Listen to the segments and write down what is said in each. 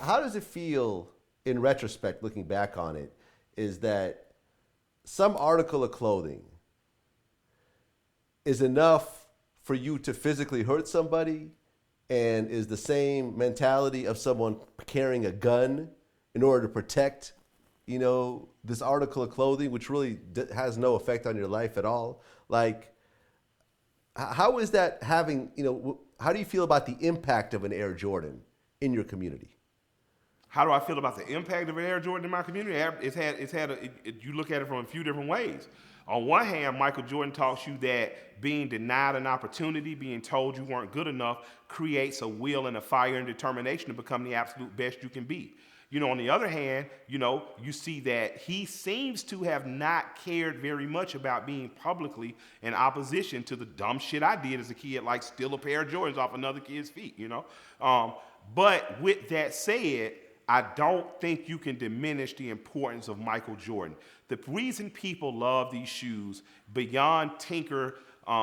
how does it feel in retrospect, looking back on it, is that some article of clothing is enough for you to physically hurt somebody and is the same mentality of someone carrying a gun in order to protect, this article of clothing, which really has no effect on your life at all? Like, how is that having, how do you feel about the impact of an Air Jordan in your community? How do I feel about the impact of an Air Jordan in my community? You look at it from a few different ways. On one hand, Michael Jordan taught you that being denied an opportunity, being told you weren't good enough, creates a will and a fire and determination to become the absolute best you can be. On the other hand, you see that he seems to have not cared very much about being publicly in opposition to the dumb shit I did as a kid, like steal a pair of Jordans off another kid's feet, But with that said, I don't think you can diminish the importance of Michael Jordan. The reason people love these shoes, beyond Tinker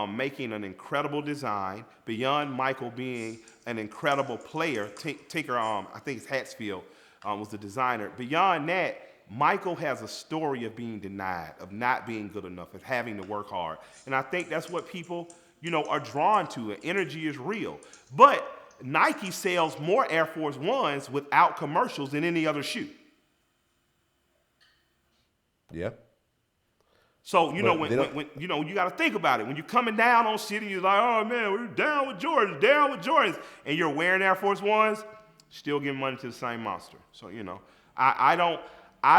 making an incredible design, beyond Michael being an incredible player, Tinker, I think it's Hatfield, was the designer. Beyond that, Michael has a story of being denied, of not being good enough, of having to work hard. And I think that's what people, are drawn to. Energy is real. But Nike sells more Air Force Ones without commercials than any other shoe. Yeah. So, when you got to think about it. When you're coming down on shit and you're like, oh, man, we're down with Jordans, and you're wearing Air Force Ones, still giving money to the same monster. So, I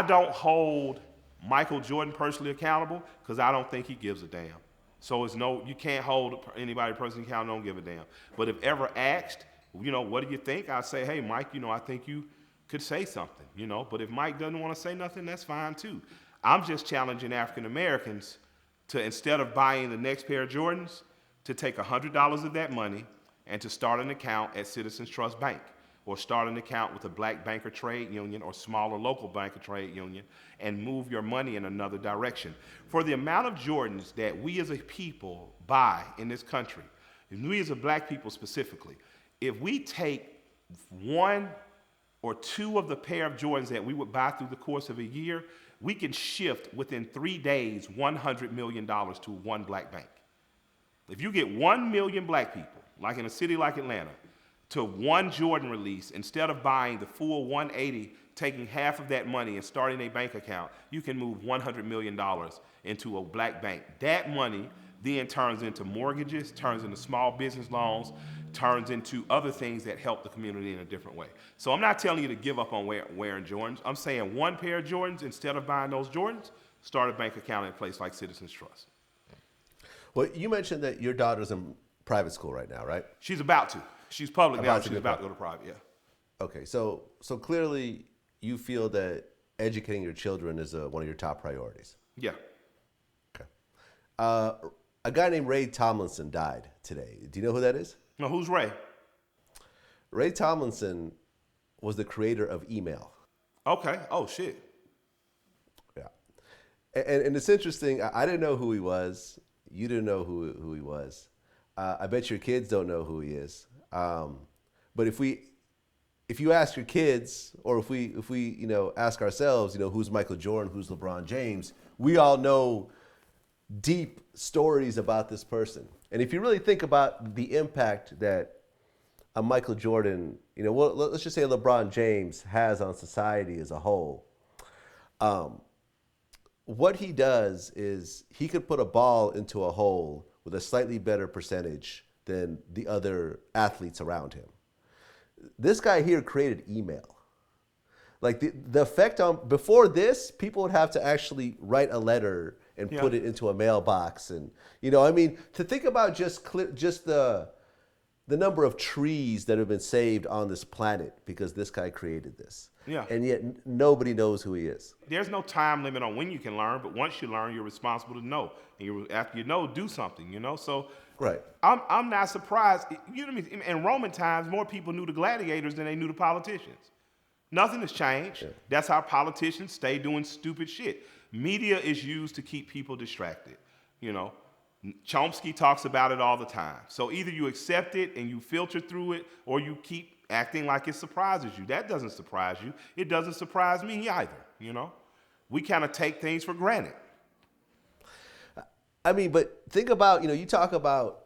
don't hold Michael Jordan personally accountable because I don't think he gives a damn. So you can't hold anybody personally accountable, don't give a damn. But if ever asked, what do you think? I'd say, hey, Mike, I think you could say something, But if Mike doesn't want to say nothing, that's fine too. I'm just challenging African Americans to, instead of buying the next pair of Jordans, to take $100 of that money and to start an account at Citizens Trust Bank, or start an account with a black banker trade union or smaller local banker trade union, and move your money in another direction. For the amount of Jordans that we as a people buy in this country, and we as a black people specifically, if we take one or two of the pair of Jordans that we would buy through the course of a year, we can shift within 3 days $100 million to one black bank. If you get 1 million black people, like in a city like Atlanta, to one Jordan release, instead of buying the full 180, taking half of that money and starting a bank account, you can move $100 million into a black bank. That money then turns into mortgages, turns into small business loans, turns into other things that help the community in a different way. So I'm not telling you to give up on wearing Jordans. I'm saying one pair of Jordans, instead of buying those Jordans, start a bank account in a place like Citizens Trust. Well, you mentioned that your daughter's in private school right now, right? She's about to. She's public now. She's about to go to private, yeah. Okay, so clearly you feel that educating your children is one of your top priorities. Yeah. Okay. A guy named Ray Tomlinson died today. Do you know who that is? No, who's Ray? Ray Tomlinson was the creator of email. Okay. Oh, shit. Yeah. And it's interesting. I didn't know who he was. You didn't know who he was. I bet your kids don't know who he is. But if you ask your kids, or if we ask ourselves, who's Michael Jordan, who's LeBron James, we all know deep stories about this person. And if you really think about the impact that a Michael Jordan, let's just say LeBron James has on society as a whole, what he does is he could put a ball into a hole with a slightly better percentage than the other athletes around him. This guy here created email. Like the effect on, before this, people would have to actually write a letter and put it into a mailbox. And, to think about just the number of trees that have been saved on this planet because this guy created this. Yeah. And yet nobody knows who he is. There's no time limit on when you can learn, but once you learn, you're responsible to know. And after you know, do something, So right. I'm not surprised. You know what I mean? In Roman times, more people knew the gladiators than they knew the politicians. Nothing has changed. Yeah. That's how politicians stay doing stupid shit. Media is used to keep people distracted. Chomsky talks about it all the time. So either you accept it and you filter through it, or you keep acting like it surprises you. That doesn't surprise you. It doesn't surprise me either, you know? We kind of take things for granted. I mean, but think about, you talk about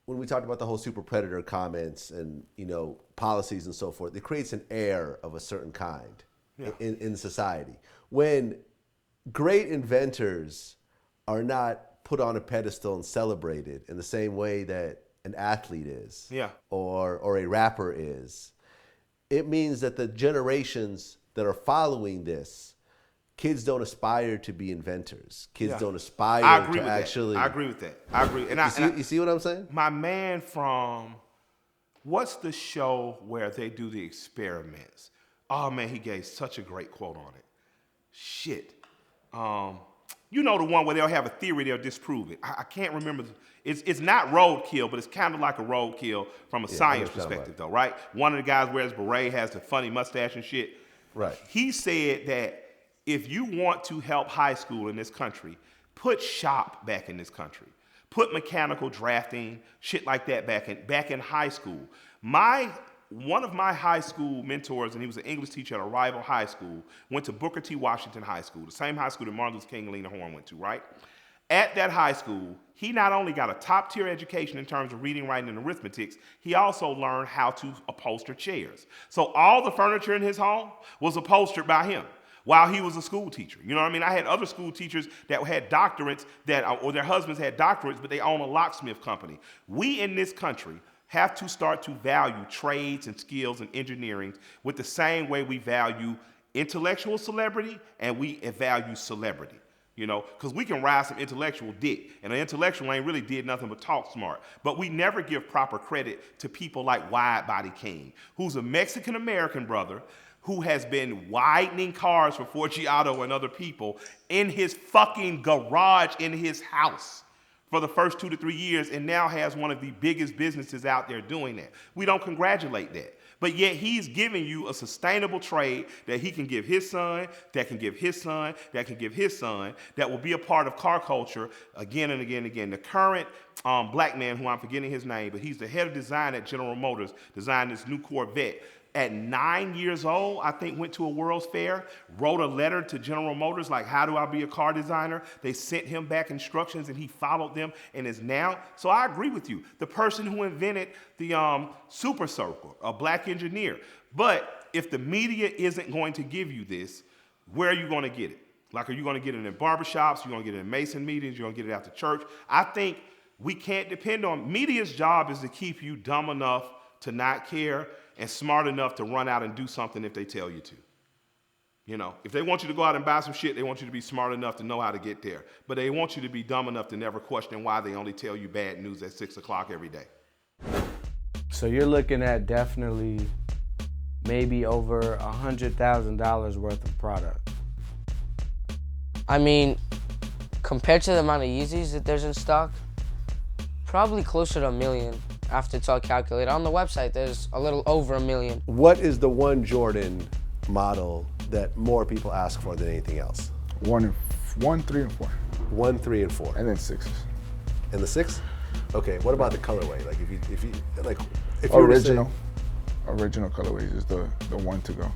when we talked about the whole super predator comments and, policies and so forth, it creates an air of a certain kind in society. When great inventors are not put on a pedestal and celebrated in the same way that an athlete is, or a rapper is, it means that the generations that are following this, kids don't aspire to be inventors. Kids don't aspire to actually. I agree with that. I agree. And you see what I'm saying? My man from, what's the show where they do the experiments? Oh man, he gave such a great quote on it. Shit. You know the one where they'll have a theory, they'll disprove it. I can't remember. It's not roadkill, but it's kind of like a roadkill from a science perspective, though, right? One of the guys wears a beret, has the funny mustache and shit. Right. He said that if you want to help high school in this country, put shop back in this country. Put mechanical drafting, shit like that back in high school. One of my high school mentors, and he was an English teacher at a rival high school, went to Booker T. Washington High School, the same high school that Martin Luther King and Lena Horne went to, right? At that high school, he not only got a top-tier education in terms of reading, writing, and arithmetic, he also learned how to upholster chairs. So all the furniture in his home was upholstered by him while he was a school teacher. You know what I mean? I had other school teachers that had doctorates or their husbands had doctorates, but they own a locksmith company. We in this country have to start to value trades and skills and engineering with the same way we value intellectual celebrity and we value celebrity, because we can ride some intellectual dick, and an intellectual ain't really did nothing but talk smart. But we never give proper credit to people like Wide Body King, who's a Mexican-American brother who has been widening cars for Forgiato and other people in his fucking garage in his house for the first 2 to 3 years, and now has one of the biggest businesses out there doing that. We don't congratulate that. But yet he's giving you a sustainable trade that he can give his son, that can give his son, that can give his son, that will be a part of car culture again and again and again. The current black man, who I'm forgetting his name, but he's the head of design at General Motors, designed this new Corvette. At 9 years old, I think went to a World's Fair, wrote a letter to General Motors like, how do I be a car designer? They sent him back instructions and he followed them and is now. So I agree with you. The person who invented the Super Circle, a black engineer. But if the media isn't going to give you this, where are you going to get it? Like, are you going to get it in barbershops? You're going to get it in Mason meetings? You're going to get it after church? I think we can't depend on, media's job is to keep you dumb enough to not care and smart enough to run out and do something if they tell you to. If they want you to go out and buy some shit, they want you to be smart enough to know how to get there. But they want you to be dumb enough to never question why they only tell you bad news at 6 o'clock every day. So you're looking at definitely maybe over $100,000 worth of product. I mean, compared to the amount of Yeezys that there's in stock, probably closer to $1 million. After it's all calculated. On the website, there's a little over $1 million. What is the one Jordan model that more people ask for than anything else? 1, 3, and 4. 1, 3, and 4. And then 6s. And the 6? Okay. What about the colorway? Like if you original colorways is the one to go.